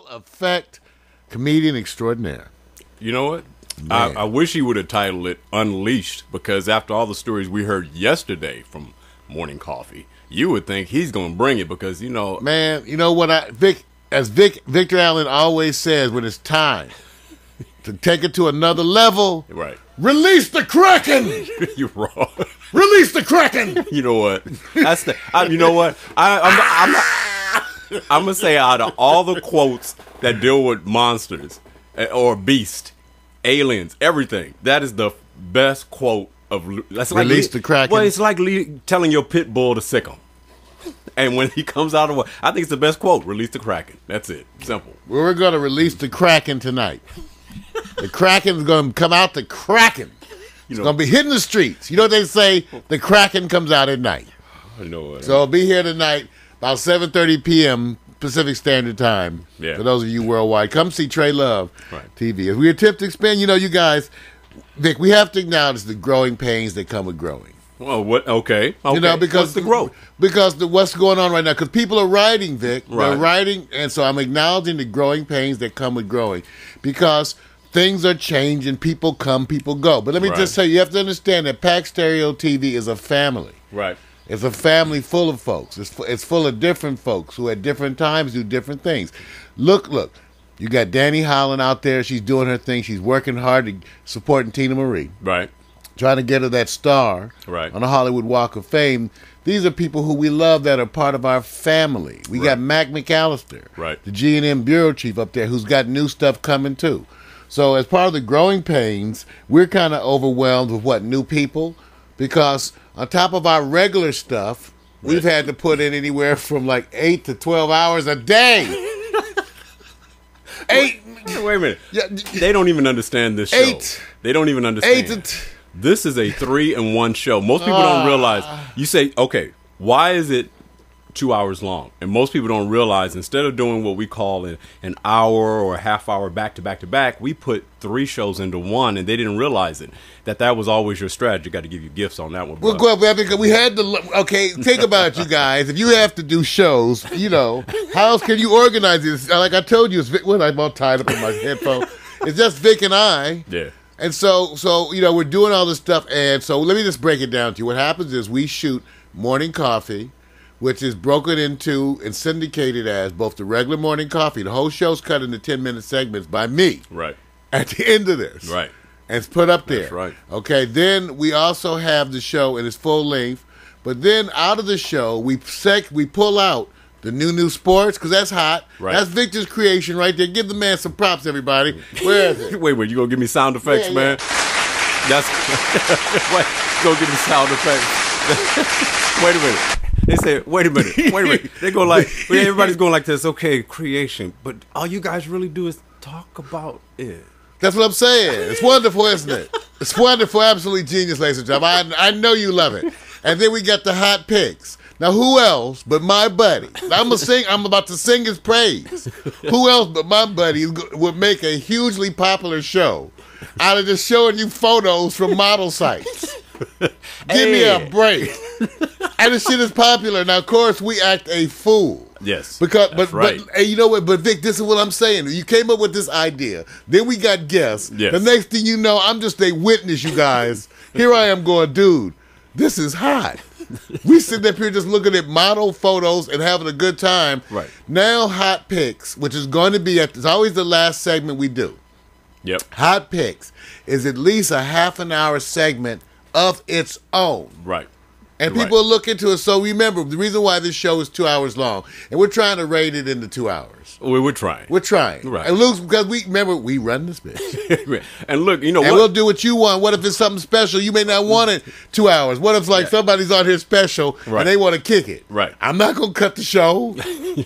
Special effect comedian extraordinaire. You know what? I wish he would have titled it Unleashed, because after all the stories we heard yesterday from Morning Coffee, you would think he's going to bring it because, you know. Man, you know what? Victor Allen always says, when it's time to take it to another level, right? Release the Cracken! You're wrong. Release the Cracken! You know what? That's the. You know what? I'm gonna say, out of all the quotes that deal with monsters or beast, aliens, everything, that is the best quote of. That's like Release the Cracken. Well, it's like telling your pit bull to sick him. And when he comes out of what, I think it's the best quote. Release the Cracken. That's it. Simple. Well, we're going to release the Cracken tonight. The Cracken's going to come out the Cracken. It's going to be hitting the streets. You know what they say? The Cracken comes out at night. I know it. So I'll be here tonight about 7:30 p.m. Pacific Standard Time. Yeah. For those of you worldwide, come see Trey Love Right. TV. As we attempt to expand, you know, you guys, Vic, we have to acknowledge the growing pains that come with growing. Well, what? Okay. You know, because what's the growth? Because what's going on right now? Because people are writing, Vic. Right. They're writing, and so I'm acknowledging the growing pains that come with growing, because things are changing. People come, people go. But let me just say, you have to understand that Pack Stereo TV is a family. Right. It's a family full of folks. It's full of different folks who at different times do different things. Look. You got Danny Holland out there. She's doing her thing. She's working hard to supporting Tina Marie. Right. Trying to get her that star on the Hollywood Walk of Fame. These are people who we love that are part of our family. We got Mac McAllister, the G&M Bureau Chief up there, who's got new stuff coming too. So as part of the growing pains, we're kind of overwhelmed with new people, because on top of our regular stuff, we've had to put in anywhere from like 8 to 12 hours a day. Wait a minute. Yeah, they don't even understand this show. They don't even understand. This is a 3-in-1 show. Most people don't realize. You say, okay, why is it 2 hours long? And most people don't realize, instead of doing what we call an hour or a half hour back to back to back, we put 3 shows into one, and they didn't realize it. That was always your strategy. Got to give you gifts on that one. Well, because we had to. Okay, think about it, you guys. If you have to do shows, you know, how else can you organize this? Like I told you, it's Vic. Well, I'm all tied up in my headphone. It's just Vic and I. Yeah. And so you know, we're doing all this stuff, and so let me just break it down to you. What happens is we shoot Morning Coffee, which is broken into and syndicated as both the regular Morning Coffee. The whole show's cut into 10-minute segments by me. Right. At the end of this. Right. And it's put up there. That's right. Okay, then we also have the show in its full length, but then out of the show, we pull out the new sports, because that's hot. Right. That's Victor's creation right there. Give the man some props, everybody. Where is it? Wait, you gonna give me sound effects, man? That's wait, you gonna give me sound effects? Wait a minute. They say, wait a minute. They go like, everybody's going like this. Okay, creation, but all you guys really do is talk about it. That's what I'm saying. It's wonderful, isn't it? It's wonderful, absolutely genius, ladies and gentlemen. I know you love it. And then we got the hot picks. Now, who else but my buddy? I'm about to sing his praise. Who else but my buddy would make a hugely popular show out of just showing you photos from model sites? Give me a break. And this shit is popular. Now, of course, we act a fool. Yes. But you know what? But Vic, this is what I'm saying. You came up with this idea. Then we got guests. Yes. The next thing you know, I'm just a witness, you guys. Here I am going, dude, this is hot. We sitting up here just looking at model photos and having a good time. Right. Now, Hot Picks, which is going to be it's always the last segment we do. Yep. Hot Picks is at least a half an hour segment of its own. Right. And people are looking to it. So remember, the reason why this show is 2 hours long, and we're trying to rate it into 2 hours. We're trying. We're trying. Right. And Luke, because we run this bitch. And look, you know and we'll do what you want. What if it's something special? You may not want it 2 hours. What if somebody's on here special and they want to kick it? Right. I'm not going to cut the show.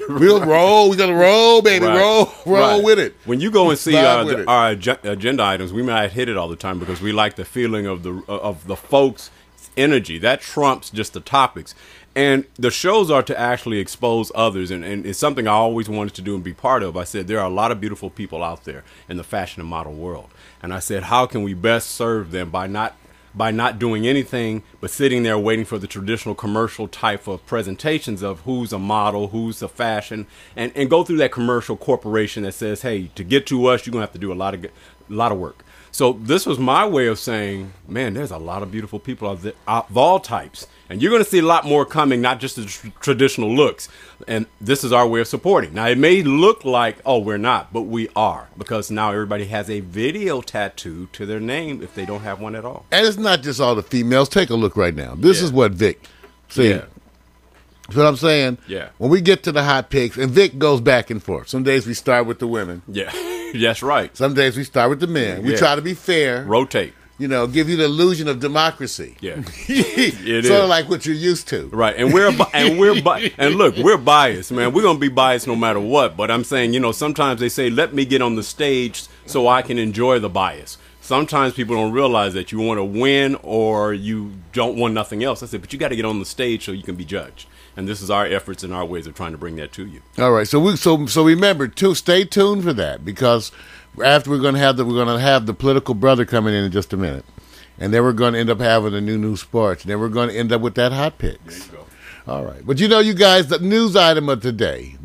We'll roll. We're going to roll, baby. Right. Roll with it. When you go and see our agenda items, we might hit it all the time because we like the feeling of the folks' energy. That trumps just the topics. And the shows are to actually expose others, and it's something I always wanted to do and be part of. I said, there are a lot of beautiful people out there in the fashion and model world. And I said, how can we best serve them by not by not doing anything but sitting there waiting for the traditional commercial type of presentations of who's a model, who's a fashion, and go through that commercial corporation that says, hey, to get to us, you're going to have to do a lot of work. So this was my way of saying, man, there's a lot of beautiful people of all types. And you're going to see a lot more coming, not just the traditional looks. And this is our way of supporting. Now, it may look like, oh, we're not, but we are. Because now everybody has a video tattoo to their name if they don't have one at all. And it's not just all the females. Take a look right now. This is what Vic said. That's what I'm saying. Yeah. When we get to the hot picks, and Vic goes back and forth. Some days we start with the women. Yeah, that's right. Some days we start with the men. We try to be fair. Rotate. You know, give you the illusion of democracy. Yeah, it sort of like what you're used to, right? And and look, we're biased, man. We're gonna be biased no matter what. But I'm saying, you know, sometimes they say, "Let me get on the stage so I can enjoy the bias." Sometimes people don't realize that you want to win or you don't want nothing else. I said, but you got to get on the stage so you can be judged. And this is our efforts and our ways of trying to bring that to you. All right, so remember to stay tuned for that, because after we're going to have the political brother coming in just a minute, and then we're going to end up having a new sports, and then we're going to end up with that hot picks. There you go. All right, but you know, you guys, the news item of today,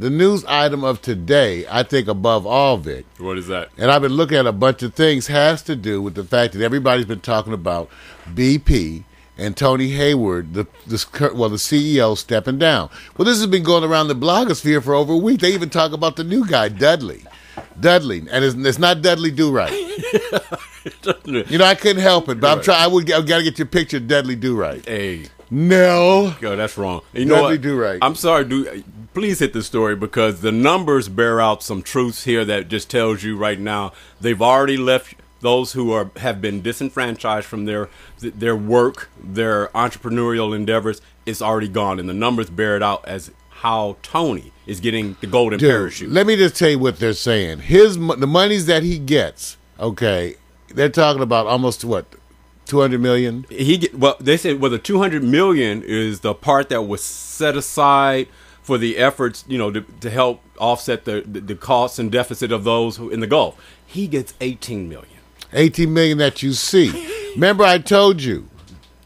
I think above all, Vic. What is that? And I've been looking at a bunch of things, has to do with the fact that everybody's been talking about BP and Tony Hayward, the CEO, stepping down. Well, this has been going around the blogosphere for over a week. They even talk about the new guy, Dudley, and it's not Dudley Do Right. You know, I couldn't help it, but I'm trying. I've got to get your picture of Dudley Do Right. Hey, no, yo, that's wrong. You know Dudley what? Do Right. I'm sorry, please hit the story, because the numbers bear out some truths here that just tells you right now they've already left. Those who have been disenfranchised from their work, their entrepreneurial endeavors, it's already gone, and the numbers bear it out as how Tony is getting the golden parachute. Let me just tell you what they're saying. The monies that he gets, okay, they're talking about almost what, $200 million. They said the $200 million is the part that was set aside for the efforts, you know, to help offset the costs and deficit of those who in the Gulf. He gets $18 million. $18 million that you see. Remember, I told you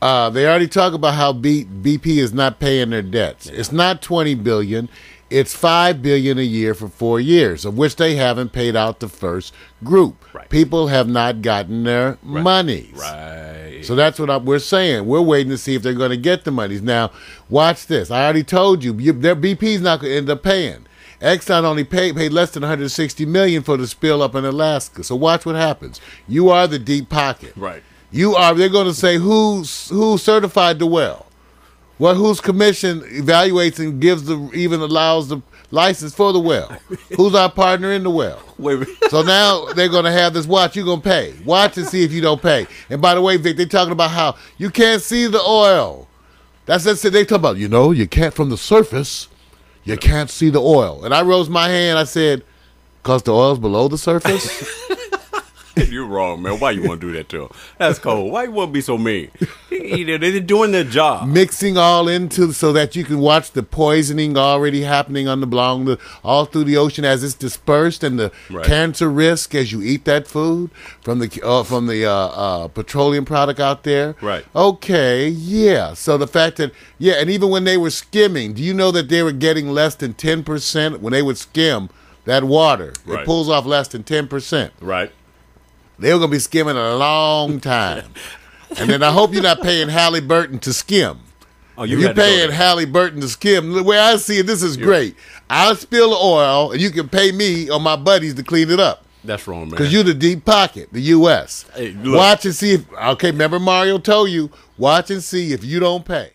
they already talk about how BP is not paying their debts. Yeah. It's not $20 billion. It's $5 billion a year for 4 years, of which they haven't paid out the first group. Right. People have not gotten their monies. Right. So that's what we're saying. We're waiting to see if they're going to get the monies. Now, watch this. I already told you, their BP's not going to end up paying. Exxon only paid less than $160 million for the spill up in Alaska. So watch what happens. You are the deep pocket. Right. They're going to say who certified the well. Whose commission evaluates and even allows the license for the well. Who's our partner in the well? Wait. So now they're going to have this watch. You're going to pay. Watch and see if you don't pay. And by the way, Vic, they're talking about how you can't see the oil. That's what they talk about. You know, you can't from the surface. You can't see the oil. And I rose my hand. I said, because the oil's below the surface? You're wrong, man. Why you want to do that to them? That's cold. Why you want to be so mean? They're doing their job. Mixing all into so that you can watch the poisoning already happening all through the ocean as it's dispersed, and the cancer risk as you eat that food from the petroleum product out there. Right. Okay, yeah. So the fact that, and even when they were skimming, do you know that they were getting less than 10% when they would skim that water? Right. It pulls off less than 10%. Right. They were going to be skimming a long time. And then I hope you're not paying Halliburton to skim. Oh, you're paying Halliburton to skim. The way I see it, this is great. I'll spill the oil, and you can pay me or my buddies to clean it up. That's wrong, man. Because you're the deep pocket, the U.S. Hey, look. Watch and see if, remember Mario told you, watch and see if you don't pay.